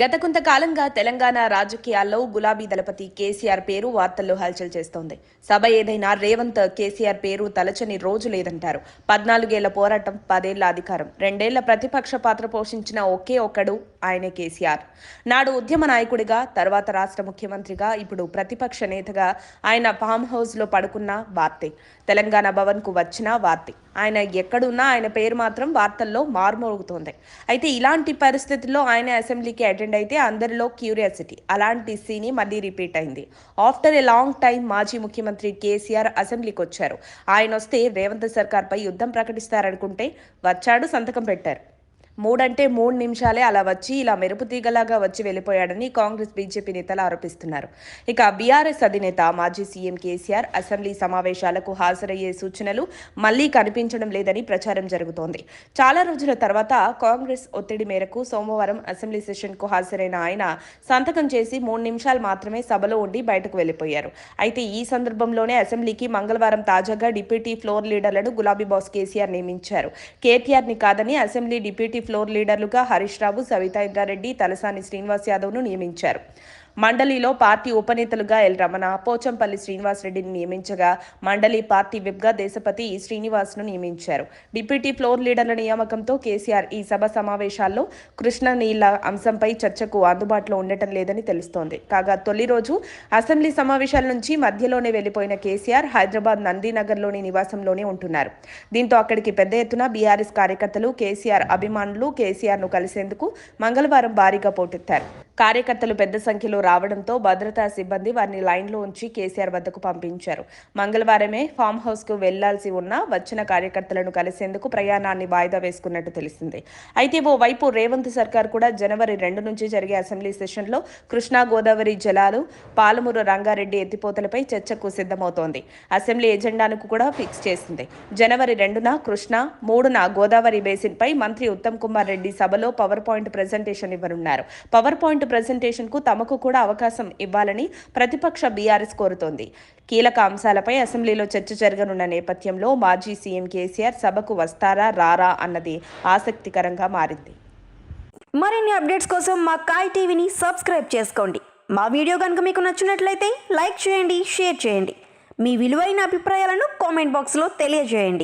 గత కొంతకాలంగా తెలంగాణ రాజకీయాల్లో గులాబీ దళపతి కేసీఆర్ పేరు వార్తల్లో హల్చల్ చేస్తోంది. సభ ఏదైనా రేవంత్ కేసీఆర్ పేరు తలచని రోజు లేదంటారు. 14 ఏళ్ల పోరాటం, 10 ఏళ్ల అధికారం, 2 ఏళ్ల ప్రతిపక్ష పాత్ర పోషించిన ఒకే ఒక్కడు ఆయనే కేసీఆర్. నాడు ఉద్యమ నాయకుడిగా, తర్వాత రాష్ట్ర ముఖ్యమంత్రిగా, ఇప్పుడు ప్రతిపక్ష నేతగా ఆయన ఫామ్ హౌస్ లో పడుకున్న వార్తే. తెలంగాణ భవన్ కు వచ్చిన వార్తే. ఆయన ఎక్కడున్నా ఆయన పేరు మాత్రం వార్తల్లో మారుమోగుతోంది. అయితే ఇలాంటి పరిస్థితుల్లో ఆయన అసెంబ్లీకి అటెండ్ అయితే అందరిలో క్యూరియాసిటీ. అలాంటి సీన్ మళ్ళీ రిపీట్ అయింది. ఆఫ్టర్ ఎ లాంగ్ టైం మాజీ ముఖ్యమంత్రి కేసీఆర్ అసెంబ్లీకి వచ్చారు. ఆయన వస్తే రేవంత్ సర్కార్పై యుద్ధం ప్రకటిస్తారనుకుంటే వచ్చాడు, సంతకం పెట్టారు. 3 నిమిషాలే అలా వచ్చి ఇలా మెరుపు తీగలాగా వచ్చి వెళ్ళిపోయాడని కాంగ్రెస్, బీజేపీ నేతలు ఆరోపిస్తున్నారు. ఇక బీఆర్ఎస్ అధినేత మాజీ సీఎం కేసీఆర్ అసెంబ్లీ సమావేశాలకు హాజరయ్యే సూచనలు మళ్లీ కనిపించడం లేదని ప్రచారం జరుగుతోంది. చాలా రోజుల తర్వాత కాంగ్రెస్ ఒత్తిడి మేరకు సోమవారం అసెంబ్లీ సెషన్కు హాజరైన ఆయన సంతకం చేసి 3 నిమిషాలు మాత్రమే సభలో ఉండి బయటకు వెళ్లిపోయారు. అయితే ఈ సందర్భంలోనే అసెంబ్లీకి మంగళవారం తాజాగా డిప్యూటీ ఫ్లోర్ లీడర్లను గులాబీ బాస్ కేసీఆర్ నియమించారు. కేటీఆర్ ని కాదని assembly deputy floor లీడర్లుగా Harish Rao, Savitha Indra Reddy, Talasani Srinivas యాదవ్ను నియమించారు. మండలిలో పార్టీ ఉపనేతలుగా ఎల్ రమణ, పోచంపల్లి శ్రీనివాసరెడ్డిని నియమించగా మండలి పార్టీ విప్గా దేశపతి శ్రీనివాస్ను నియమించారు. డిప్యూటీ ఫ్లోర్ లీడర్ల నియామకంతో కేసీఆర్ ఈ సభ సమావేశాల్లో కృష్ణా నీళ్ల అంశంపై చర్చకు అందుబాటులో ఉండటం లేదని తెలుస్తోంది. కాగా తొలి రోజు అసెంబ్లీ సమావేశాల నుంచి మధ్యలోనే వెళ్లిపోయిన కేసీఆర్ హైదరాబాద్ నందీనగర్లోని నివాసంలోనే ఉంటున్నారు. దీంతో అక్కడికి పెద్ద ఎత్తున బీఆర్ఎస్ కార్యకర్తలు, కేసీఆర్ అభిమానులు కేసీఆర్ను కలిసేందుకు మంగళవారం భారీగా పోటెత్తారు. కార్యకర్తలు పెద్ద సంఖ్యలో రావడంతో భద్రతా సిబ్బంది వారిని లైన్లో ఉంచి కేసీఆర్ వద్దకు పంపించారు. మంగళవారమే ఫామ్ హౌస్ కు వెళ్లాల్సి ఉన్న వచ్చిన కార్యకర్తలను కలిసేందుకు ప్రయాణాన్ని వాయిదా వేసుకున్నట్టు తెలిసింది. అయితే ఓవైపు రేవంత్ సర్కార్ కూడా జనవరి 2 నుంచి జరిగే అసెంబ్లీ సెషన్లో కృష్ణా గోదావరి జలాలు, పాలమూరు రంగారెడ్డి ఎత్తిపోతలపై చర్చకు సిద్ధమవుతోంది. అసెంబ్లీ ఎజెండాను కూడా ఫిక్స్ చేసింది. జనవరి 2న కృష్ణా, 3న గోదావరి బేసిన్ పై మంత్రి ఉత్తమ్ కుమార్ రెడ్డి సభలో పవర్ పాయింట్ ప్రెజెంటేషన్ ఇవ్వనున్నారు. పవర్ పాయింట్ ప్రెజెంటేషన్ కు తమకు కూడా అవకాశం ఇవ్వాలని ప్రతిపక్ష బీఆర్ఎస్ కోరుతోంది. కీలక అంశాలపై అసెంబ్లీలో చర్చ జరగనున్న నేపథ్యంలో మాజీ సీఎం కేసీఆర్ సభకు వస్తారా రారా అన్నది ఆసక్తికరంగా మారింది. మరిన్ని అప్డేట్స్ కోసం మా కాయ్ టీవీని సబ్స్క్రైబ్ చేసుకోండి. మా వీడియో కనుక మీకు నచ్చినట్లయితే లైక్ చేయండి, షేర్ చేయండి. మీ విలువైన అభిప్రాయాలను కామెంట్ బాక్స్లో తెలియజేయండి.